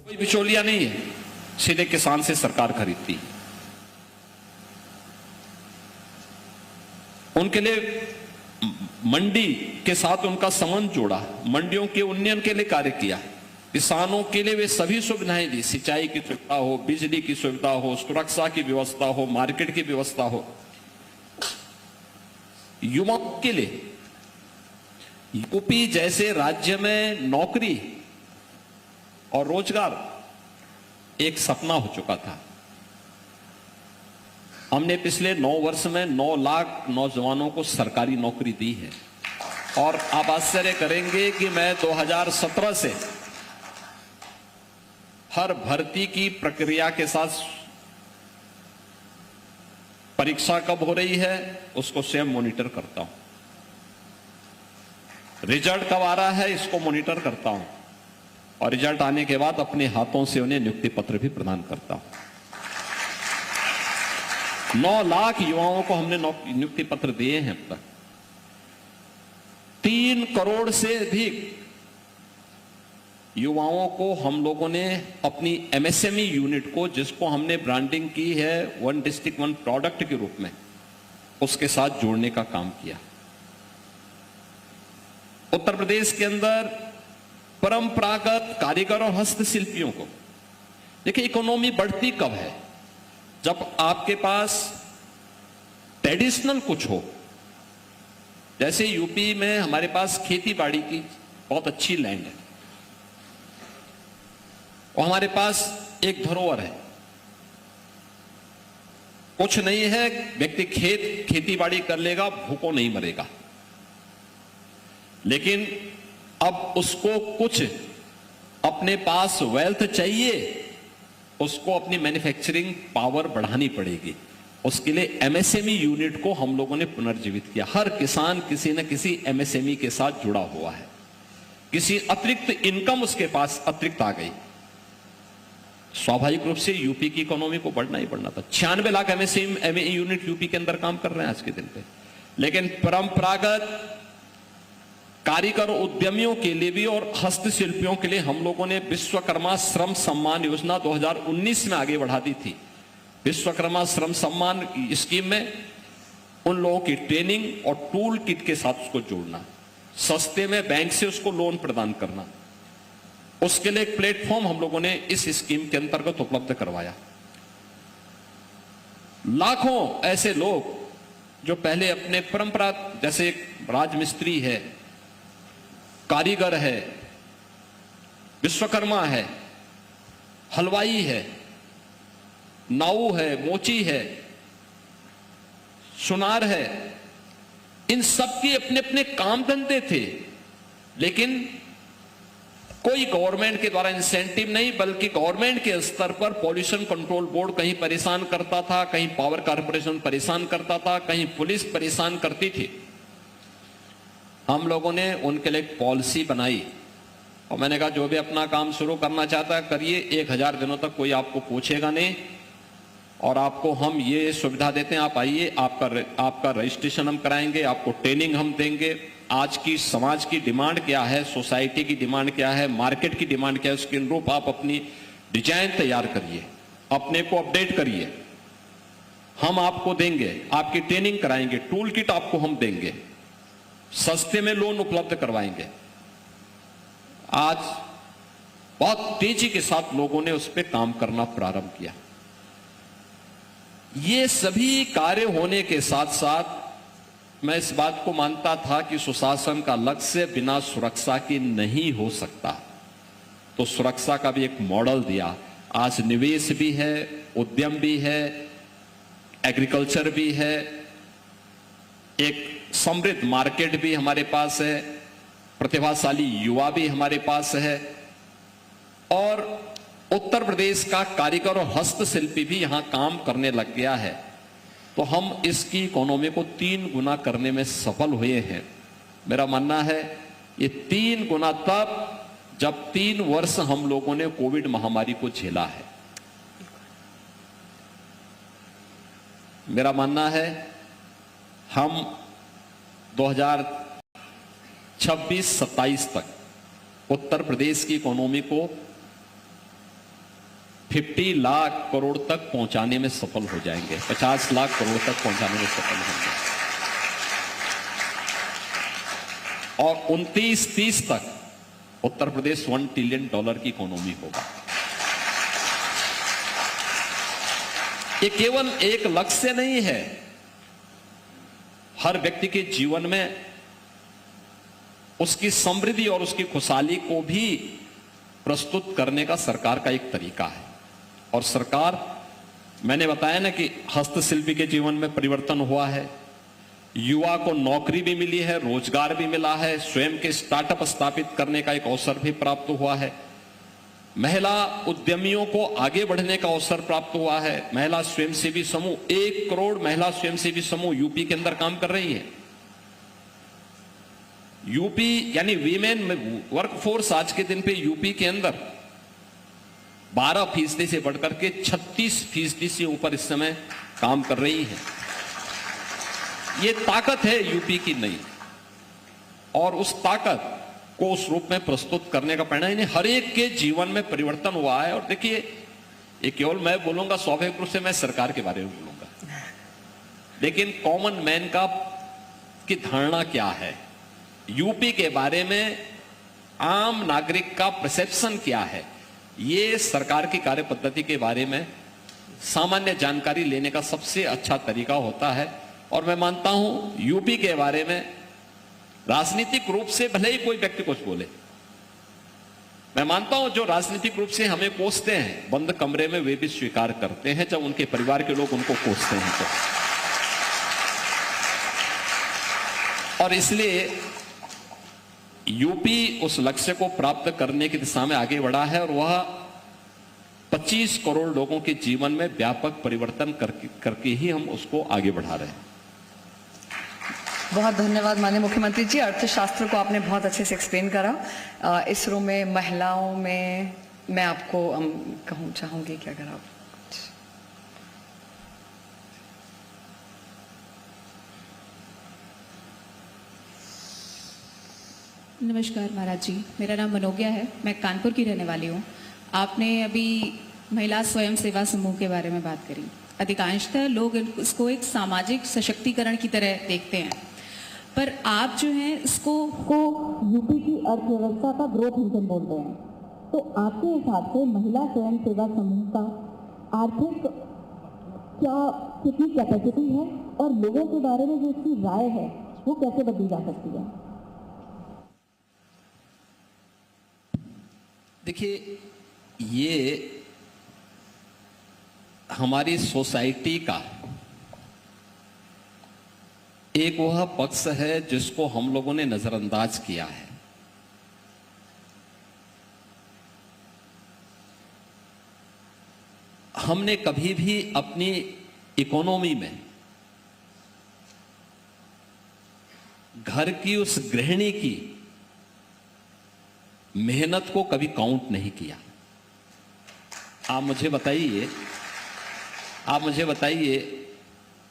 कोई बिचौलिया नहीं है, सीधे किसान से सरकार खरीदती है। उनके लिए मंडी के साथ उनका संबंध जोड़ा, मंडियों के उन्नयन के लिए कार्य किया, किसानों के लिए वे सभी सुविधाएं दी, सिंचाई की सुविधा हो, बिजली की सुविधा हो, सुरक्षा की व्यवस्था हो, मार्केट की व्यवस्था हो। युवाओं के लिए यूपी जैसे राज्य में नौकरी और रोजगार एक सपना हो चुका था। हमने पिछले 9 वर्ष में 9 लाख नौजवानों को सरकारी नौकरी दी है और आप आश्चर्य करेंगे कि मैं 2017 से हर भर्ती की प्रक्रिया के साथ परीक्षा कब हो रही है उसको स्वयं मॉनिटर करता हूं, रिजल्ट कब आ रहा है इसको मॉनिटर करता हूं और रिजल्ट आने के बाद अपने हाथों से उन्हें नियुक्ति पत्र भी प्रदान करता हूं। 9 लाख युवाओं को हमने नियुक्ति पत्र दिए हैं अब तक। 3 करोड़ से अधिक युवाओं को हम लोगों ने अपनी एमएसएमई यूनिट को, जिसको हमने ब्रांडिंग की है 1 डिस्ट्रिक्ट 1 प्रोडक्ट के रूप में, उसके साथ जोड़ने का काम किया। उत्तर प्रदेश के अंदर परंपरागत कारीगर और हस्तशिल्पियों को, देखिए इकोनॉमी बढ़ती कब है, जब आपके पास ट्रेडिशनल कुछ हो। जैसे यूपी में हमारे पास खेती बाड़ी की बहुत अच्छी लैंड है और हमारे पास एक धरोहर है, कुछ नहीं है, व्यक्ति खेती बाड़ी कर लेगा, भूखों नहीं मरेगा। लेकिन अब उसको कुछ अपने पास वेल्थ चाहिए, उसको अपनी मैन्युफैक्चरिंग पावर बढ़ानी पड़ेगी। उसके लिए एमएसएमई यूनिट को हम लोगों ने पुनर्जीवित किया। हर किसान किसी न किसी एमएसएमई के साथ जुड़ा हुआ है, किसी अतिरिक्त इनकम उसके पास अतिरिक्त आ गई। स्वाभाविक रूप से यूपी की इकोनॉमी को बढ़ना ही बढ़ना था। 96 लाख एमएसएमई यूनिट यूपी के अंदर काम कर रहे हैं आज के दिन पे। लेकिन परंपरागत कारीगर उद्यमियों के लिए भी और हस्तशिल्पियों के लिए हम लोगों ने विश्वकर्मा श्रम सम्मान योजना 2019 में आगे बढ़ा दी थी। विश्वकर्मा श्रम सम्मान स्कीम में उन लोगों की ट्रेनिंग और टूल किट के साथ उसको जोड़ना, सस्ते में बैंक से उसको लोन प्रदान करना, उसके लिए एक प्लेटफॉर्म हम लोगों ने इस स्कीम के अंतर्गत उपलब्ध करवाया। लाखों ऐसे लोग जो पहले अपने परंपरा, जैसे राजमिस्त्री है, कारीगर है, विश्वकर्मा है, हलवाई है, नाऊ है, मोची है, सुनार है, इन सब के अपने अपने काम धंधे थे। लेकिन कोई गवर्नमेंट के द्वारा इंसेंटिव नहीं, बल्कि गवर्नमेंट के स्तर पर पॉल्यूशन कंट्रोल बोर्ड कहीं परेशान करता था, कहीं पावर कॉर्पोरेशन परेशान करता था, कहीं पुलिस परेशान करती थी। हम लोगों ने उनके लिए एक पॉलिसी बनाई और मैंने कहा जो भी अपना काम शुरू करना चाहता है करिए, 1000 दिनों तक कोई आपको पूछेगा नहीं और आपको हम ये सुविधा देते हैं, आप आइए, आपका रजिस्ट्रेशन हम कराएंगे, आपको ट्रेनिंग हम देंगे। आज की समाज की डिमांड क्या है, सोसाइटी की डिमांड क्या है, मार्केट की डिमांड क्या है, उसके अनुरूप आप अपनी डिजाइन तैयार करिए, अपने को अपडेट करिए, हम आपको देंगे, आपकी ट्रेनिंग कराएंगे, टूल किट आपको हम देंगे, सस्ते में लोन उपलब्ध करवाएंगे। आज बहुत तेजी के साथ लोगों ने उस पर काम करना प्रारंभ किया। ये सभी कार्य होने के साथ साथ मैं इस बात को मानता था कि सुशासन का लक्ष्य बिना सुरक्षा के नहीं हो सकता, तो सुरक्षा का भी एक मॉडल दिया। आज निवेश भी है, उद्यम भी है, एग्रीकल्चर भी है, एक समृद्ध मार्केट भी हमारे पास है, प्रतिभाशाली युवा भी हमारे पास है और उत्तर प्रदेश का कारीगर और हस्तशिल्पी भी यहां काम करने लग गया है। तो हम इसकी इकोनॉमी को 3 गुना करने में सफल हुए हैं। मेरा मानना है ये 3 गुना तब जब 3 वर्ष हम लोगों ने कोविड महामारी को झेला है। मेरा मानना है हम 2026-27 तक उत्तर प्रदेश की इकोनॉमी को 50 लाख करोड़ तक पहुंचाने में सफल हो जाएंगे, 50 लाख करोड़ तक पहुंचाने में सफल होंगे, और 29-30 तक उत्तर प्रदेश $1 ट्रिलियन की इकोनॉमी होगा। ये केवल एक लक्ष्य नहीं है, हर व्यक्ति के जीवन में उसकी समृद्धि और उसकी खुशहाली को भी प्रस्तुत करने का सरकार का एक तरीका है। और सरकार, मैंने बताया ना कि हस्तशिल्पी के जीवन में परिवर्तन हुआ है, युवा को नौकरी भी मिली है, रोजगार भी मिला है, स्वयं के स्टार्टअप स्थापित करने का एक अवसर भी प्राप्त हुआ है, महिला उद्यमियों को आगे बढ़ने का अवसर प्राप्त हुआ है। महिला स्वयंसेवी समूह, 1 करोड़ महिला स्वयंसेवी समूह यूपी के अंदर काम कर रही है। यूपी यानी वीमेन वर्कफोर्स आज के दिन पे यूपी के अंदर 12% से बढ़कर के 36% से ऊपर इस समय काम कर रही है। ये ताकत है यूपी की नई, और उस ताकत को उस रूप में प्रस्तुत करने का परिणाम, यानी हर एक के जीवन में परिवर्तन हुआ है। और देखिए, ये केवल मैं बोलूंगा, स्वाभाविक रूप से मैं सरकार के बारे में बोलूंगा, लेकिन कॉमन मैन की धारणा क्या है, यूपी के बारे में आम नागरिक का परसेप्शन क्या है, ये सरकार की कार्य पद्धति के बारे में सामान्य जानकारी लेने का सबसे अच्छा तरीका होता है। और मैं मानता हूं यूपी के बारे में राजनीतिक रूप से भले ही कोई व्यक्ति कुछ बोले, मैं मानता हूं जो राजनीतिक रूप से हमें कोसते हैं, बंद कमरे में वे भी स्वीकार करते हैं जब उनके परिवार के लोग उनको कोसते हैं तो। और इसलिए यूपी उस लक्ष्य को प्राप्त करने की दिशा में आगे बढ़ा है, और वह 25 करोड़ लोगों के जीवन में व्यापक परिवर्तन करके ही हम उसको आगे बढ़ा रहे हैं। बहुत धन्यवाद माननीय मुख्यमंत्री जी, अर्थशास्त्र को आपने बहुत अच्छे से एक्सप्लेन करा। इसरो में महिलाओं में मैं आपको कहूँ चाहूंगी कि अगर आप नमस्कार महाराज जी, मेरा नाम मनोज्ञा है, मैं कानपुर की रहने वाली हूँ। आपने अभी महिला स्वयं सेवा समूह के बारे में बात करी। अधिकांशतः लोग इसको एक सामाजिक सशक्तिकरण की तरह देखते हैं, पर आप जो हैं इसको यूपी की अर्थव्यवस्था का ग्रोथ इंजन बोलते हैं। तो आपके हिसाब से महिला स्वयं सेवा समूह का आर्थिक कितनी कैपेसिटी है, और लोगों के बारे में जो इसकी राय है वो कैसे बदली जा सकती है? देखिए, ये हमारी सोसाइटी का एक वह पक्ष है जिसको हम लोगों ने नजरअंदाज किया है। हमने कभी भी अपनी इकोनॉमी में घर की उस गृहिणी की मेहनत को कभी काउंट नहीं किया। आप मुझे बताइए,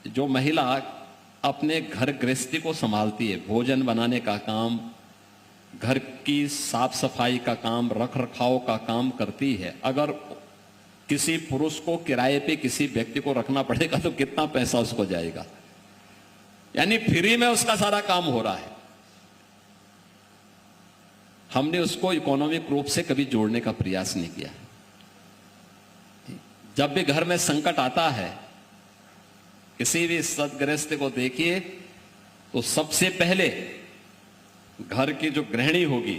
जो महिला अपने घर गृहस्थी को संभालती है, भोजन बनाने का काम, घर की साफ सफाई का काम, रख रखाव का काम करती है, अगर किसी पुरुष को किराए पे किसी व्यक्ति को रखना पड़ेगा तो कितना पैसा उसको जाएगा, यानी फ्री में उसका सारा काम हो रहा है। हमने उसको इकोनॉमिक रूप से कभी जोड़ने का प्रयास नहीं किया। जब भी घर में संकट आता है, किसी भी सदगृहस्थ को देखिए तो सबसे पहले घर की जो गृहिणी होगी,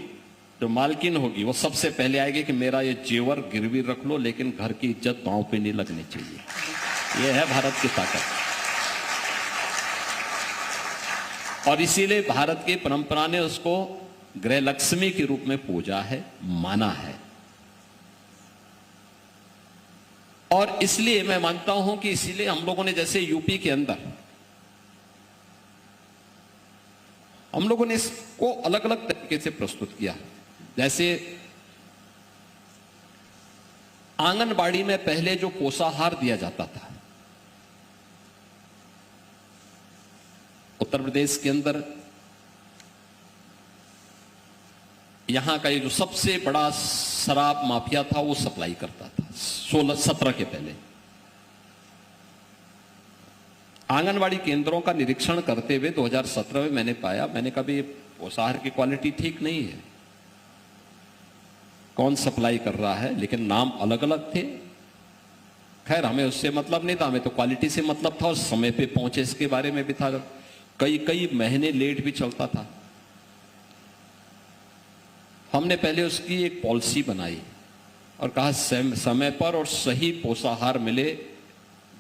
जो मालकिन होगी, वो सबसे पहले आएगी कि मेरा ये जेवर गिरवी रख लो, लेकिन घर की इज्जत दांव पे नहीं लगनी चाहिए। ये है भारत की ताकत। और इसीलिए भारत की परंपरा ने उसको गृह लक्ष्मी के रूप में पूजा है, माना है। और इसलिए मैं मानता हूं कि इसीलिए हम लोगों ने, जैसे यूपी के अंदर हम लोगों ने इसको अलग अलग तरीके से प्रस्तुत किया। जैसे आंगनबाड़ी में पहले जो पोषाहार दिया जाता था, उत्तर प्रदेश के अंदर यहाँ का ये जो सबसे बड़ा शराब माफिया था वो सप्लाई करता था 16-17 के पहले। आंगनवाड़ी केंद्रों का निरीक्षण करते हुए 2017 में मैंने पाया, मैंने कहा भी पोषाहार की क्वालिटी ठीक नहीं है, कौन सप्लाई कर रहा है, लेकिन नाम अलग अलग थे। खैर हमें उससे मतलब नहीं था, हमें तो क्वालिटी से मतलब था और समय पे पहुंचे इसके बारे में भी था। कई महीने लेट भी चलता था। हमने पहले उसकी एक पॉलिसी बनाई और कहा समय पर और सही पोषाहार मिले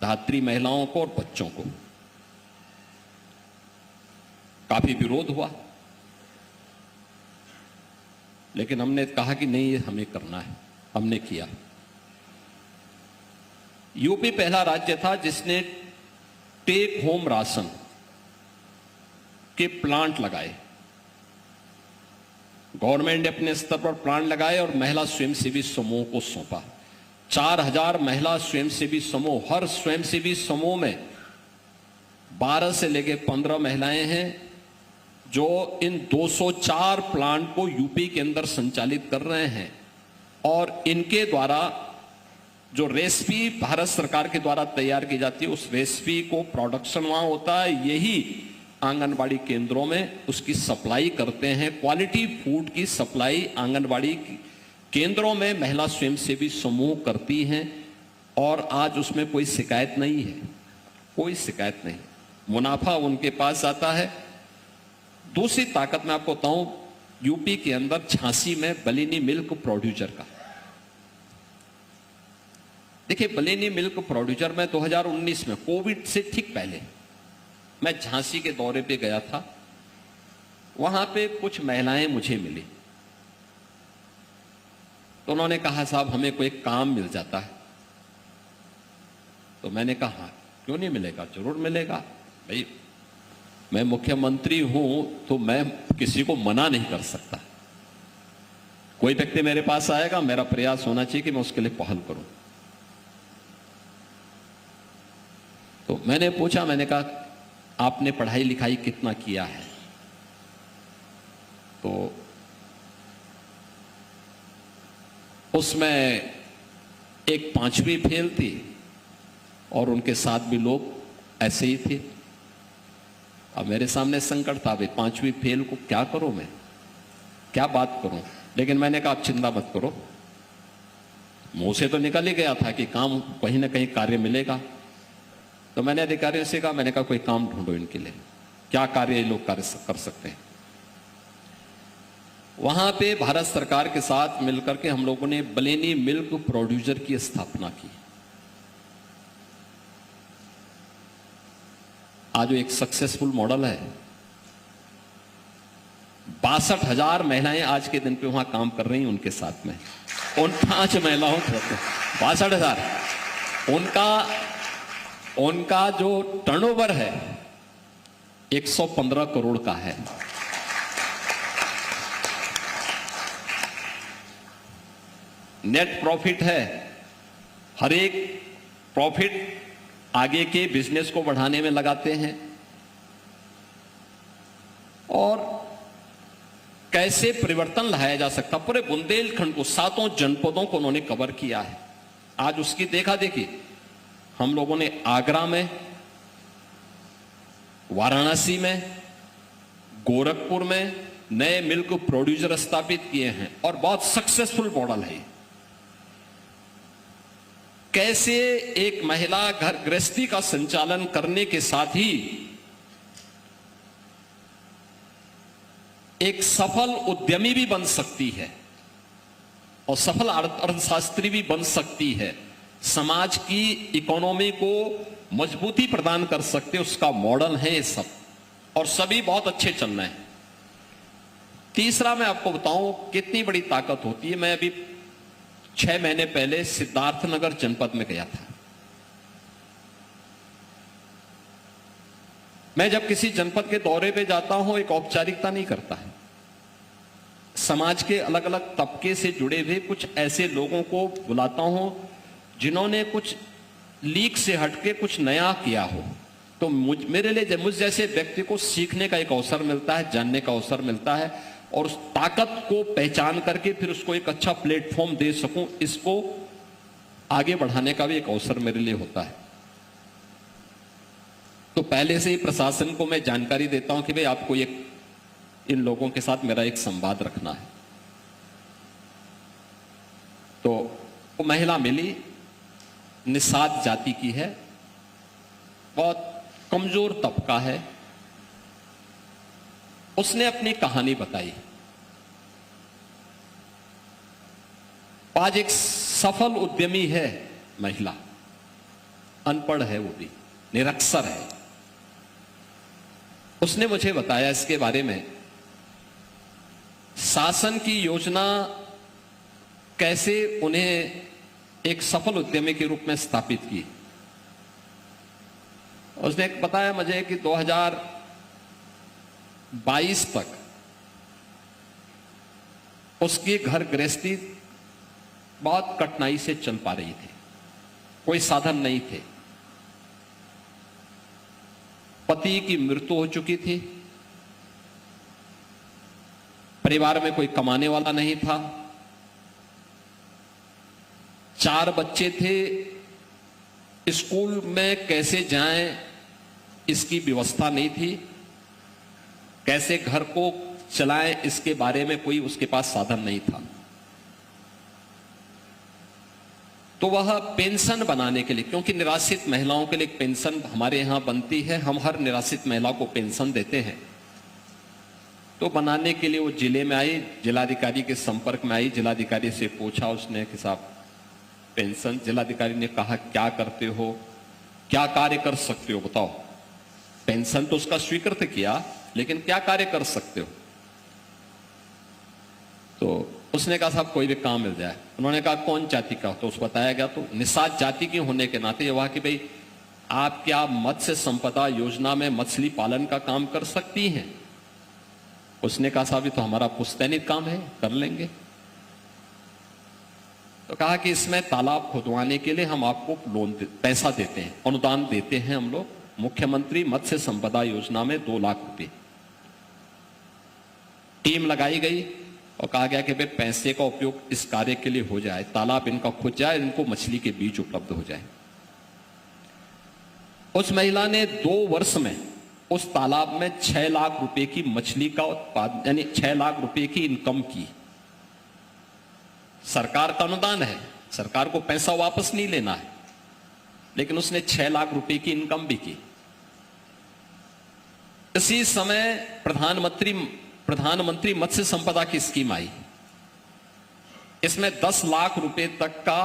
धात्री महिलाओं को और बच्चों को। काफी विरोध हुआ, लेकिन हमने कहा कि नहीं ये हमें करना है, हमने किया। यूपी पहला राज्य था जिसने टेक होम राशन के प्लांट लगाए। गवर्नमेंट ने अपने स्तर पर प्लांट लगाए और महिला स्वयंसेवी समूह को सौंपा। 4000 महिला स्वयंसेवी समूह, हर स्वयंसेवी समूह में 12 से लेकर 15 महिलाएं हैं जो इन 204 प्लांट को यूपी के अंदर संचालित कर रहे हैं। और इनके द्वारा जो रेसिपी भारत सरकार के द्वारा तैयार की जाती है, उस रेसिपी को प्रोडक्शन वहां होता है, यही आंगनबाड़ी केंद्रों में उसकी सप्लाई करते हैं। क्वालिटी फूड की सप्लाई आंगनबाड़ी केंद्रों में महिला स्वयंसेवी समूह करती हैं और आज उसमें कोई शिकायत नहीं है, कोई शिकायत नहीं। मुनाफा उनके पास आता है। दूसरी ताकत मैं आपको बताऊं, यूपी के अंदर झांसी में बलिनी मिल्क प्रोड्यूसर का, देखिए बलिनी मिल्क प्रोड्यूसर में 2019 में कोविड से ठीक पहले मैं झांसी के दौरे पे गया था। वहां पे कुछ महिलाएं मुझे मिली, तो उन्होंने कहा साहब हमें कोई काम मिल जाता है। तो मैंने कहा क्यों नहीं मिलेगा, जरूर मिलेगा भाई, मैं मुख्यमंत्री हूं तो मैं किसी को मना नहीं कर सकता। कोई व्यक्ति मेरे पास आएगा, मेरा प्रयास होना चाहिए कि मैं उसके लिए पहल करूं। तो मैंने पूछा, मैंने कहा आपने पढ़ाई लिखाई कितना किया है? तो उसमें एक 5वीं फेल थी और उनके साथ भी लोग ऐसे ही थे। अब मेरे सामने संकट था, भाई 5वीं फेल को क्या करूं, मैं क्या बात करूं। लेकिन मैंने कहा आप चिंता मत करो, मुंह से तो निकल ही गया था कि काम कहीं ना कहीं कार्य मिलेगा। तो मैंने अधिकारियों से कहा, मैंने कहा कोई काम ढूंढो इनके लिए, क्या कार्य ये लोग कार्य कर सकते हैं। वहां पे भारत सरकार के साथ मिलकर के हम लोगों ने बलिनी मिल्क प्रोड्यूसर की स्थापना की। आज एक सक्सेसफुल मॉडल है। 62,000 महिलाएं आज के दिन पे वहां काम कर रही हैं उनके साथ में, उन 5 महिलाओं को 62,000। उनका जो टर्नओवर है 115 करोड़ का है। नेट प्रॉफिट है, हर एक प्रॉफिट आगे के बिजनेस को बढ़ाने में लगाते हैं। और कैसे परिवर्तन लाया जा सकता, पूरे बुंदेलखंड को 7 जनपदों को उन्होंने कवर किया है। आज उसकी देखा देखी हम लोगों ने आगरा में, वाराणसी में, गोरखपुर में नए मिल्क प्रोड्यूसर स्थापित किए हैं और बहुत सक्सेसफुल मॉडल है। कैसे एक महिला घर गृहस्थी का संचालन करने के साथ ही एक सफल उद्यमी भी बन सकती है और सफल अर्थशास्त्री भी बन सकती है, समाज की इकोनॉमी को मजबूती प्रदान कर सकते, उसका मॉडल है ये सब, और सभी बहुत अच्छे चल रहे हैं। तीसरा मैं आपको बताऊं कितनी बड़ी ताकत होती है। मैं अभी 6 महीने पहले सिद्धार्थनगर जनपद में गया था। मैं जब किसी जनपद के दौरे पे जाता हूं एक औपचारिकता नहीं करता है, समाज के अलग अलग तबके से जुड़े हुए कुछ ऐसे लोगों को बुलाता हूं जिन्होंने कुछ लीक से हटके कुछ नया किया हो। तो मेरे लिए मुझ जैसे व्यक्ति को सीखने का एक अवसर मिलता है, जानने का अवसर मिलता है और उस ताकत को पहचान करके फिर उसको एक अच्छा प्लेटफॉर्म दे सकूं, इसको आगे बढ़ाने का भी एक अवसर मेरे लिए होता है। तो पहले से ही प्रशासन को मैं जानकारी देता हूं कि भाई आपको इन लोगों के साथ मेरा एक संवाद रखना है। तो वो महिला मिली, निषाद जाति की है, बहुत कमजोर तबका है। उसने अपनी कहानी बताई। आज एक सफल उद्यमी है महिला, अनपढ़ है, वो भी निरक्षर है। उसने मुझे बताया इसके बारे में, शासन की योजना कैसे उन्हें एक सफल उद्यमी के रूप में स्थापित की। उसने बताया मुझे कि 2022 तक उसकी घर गृहस्थी बहुत कठिनाई से चल पा रही थी, कोई साधन नहीं थे। पति की मृत्यु हो चुकी थी, परिवार में कोई कमाने वाला नहीं था, 4 बच्चे थे, स्कूल में कैसे जाएं इसकी व्यवस्था नहीं थी, कैसे घर को चलाएं इसके बारे में कोई उसके पास साधन नहीं था। तो वह पेंशन बनाने के लिए, क्योंकि निराश्रित महिलाओं के लिए एक पेंशन हमारे यहां बनती है, हम हर निराश्रित महिला को पेंशन देते हैं। तो बनाने के लिए वो जिले में आई, जिलाधिकारी के संपर्क में आई, जिलाधिकारी से पूछा उसने कि साहब पेंशन। जिलाधिकारी ने कहा क्या करते हो, क्या कार्य कर सकते हो बताओ। पेंशन तो उसका स्वीकृत किया, लेकिन क्या कार्य कर सकते हो। तो उसने कहा साहब कोई भी काम मिल जाए। उन्होंने कहा कौन जाति का हो, तो उसको बताया गया। तो निषाद जाति के होने के नाते यह कि भाई आप क्या मत्स्य संपदा योजना में मछली पालन का काम कर सकती हैं। उसने कहा साहब ये तो हमारा पुश्तैनी काम है, कर लेंगे। तो कहा कि इसमें तालाब खुदवाने के लिए हम आपको पैसा देते हैं, अनुदान देते हैं हम लोग, मुख्यमंत्री मत्स्य संपदा योजना में 2 लाख रुपए। टीम लगाई गई और कहा गया कि भाई पैसे का उपयोग इस कार्य के लिए हो जाए, तालाब इनका खुद जाए, इनको मछली के बीज उपलब्ध हो जाए। उस महिला ने 2 वर्ष में उस तालाब में 6 लाख रुपए की मछली का उत्पादन, यानी 6 लाख रुपए की इनकम की। सरकार का अनुदान है, सरकार को पैसा वापस नहीं लेना है, लेकिन उसने 6 लाख रुपए की इनकम भी की। इसी समय प्रधानमंत्री मत्स्य संपदा की स्कीम आई। इसमें 10 लाख रुपए तक का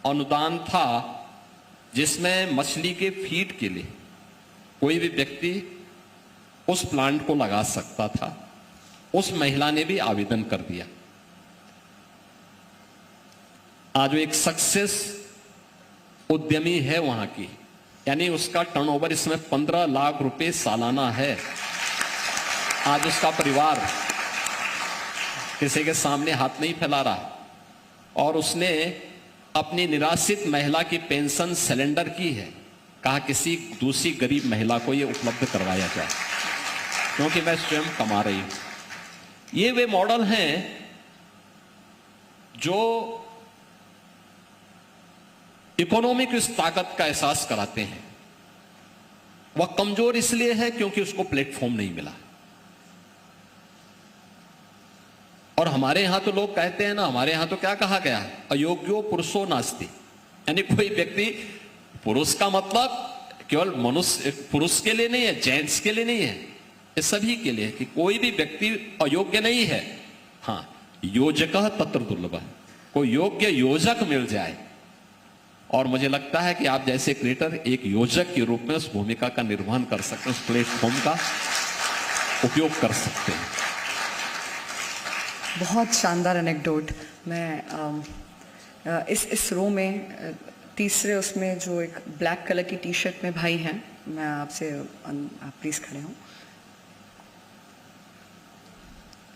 अनुदान था, जिसमें मछली के फीड के लिए कोई भी व्यक्ति उस प्लांट को लगा सकता था। उस महिला ने भी आवेदन कर दिया। आज वो एक सक्सेस उद्यमी है वहां की, यानी उसका टर्नओवर इसमें 15 लाख रुपए सालाना है। आज उसका परिवार किसी के सामने हाथ नहीं फैला रहा, और उसने अपनी निराश्रित महिला की पेंशन सिलेंडर की है। कहा किसी दूसरी गरीब महिला को यह उपलब्ध करवाया जाए, क्योंकि मैं स्वयं कमा रही हूं। ये वे मॉडल हैं जो इकोनॉमी की उस ताकत का एहसास कराते हैं। वह कमजोर इसलिए है क्योंकि उसको प्लेटफॉर्म नहीं मिला। और हमारे यहां तो लोग कहते हैं ना, हमारे यहां तो क्या कहा गया, अयोग्यो पुरुषो नास्ति, यानी कोई व्यक्ति, पुरुष का मतलब केवल मनुष्य पुरुष के लिए नहीं है, जेंट्स के लिए नहीं है, ये सभी के लिए, कि कोई भी व्यक्ति अयोग्य नहीं है। हाँ, योजकः तत्र दुर्लभः, कोई योग्य योजक मिल जाए। और मुझे लगता है कि आप जैसे क्रिएटर एक योजक के रूप में उस भूमिका का निर्वहन कर सकते हैं, उस प्लेटफॉर्म का उपयोग कर सकते हैं। बहुत शानदार एनेक्डोट। मैं इस रो में तीसरे उसमें जो एक ब्लैक कलर की टी शर्ट में भाई हैं, मैं आपसे, आप प्लीज खड़े हों।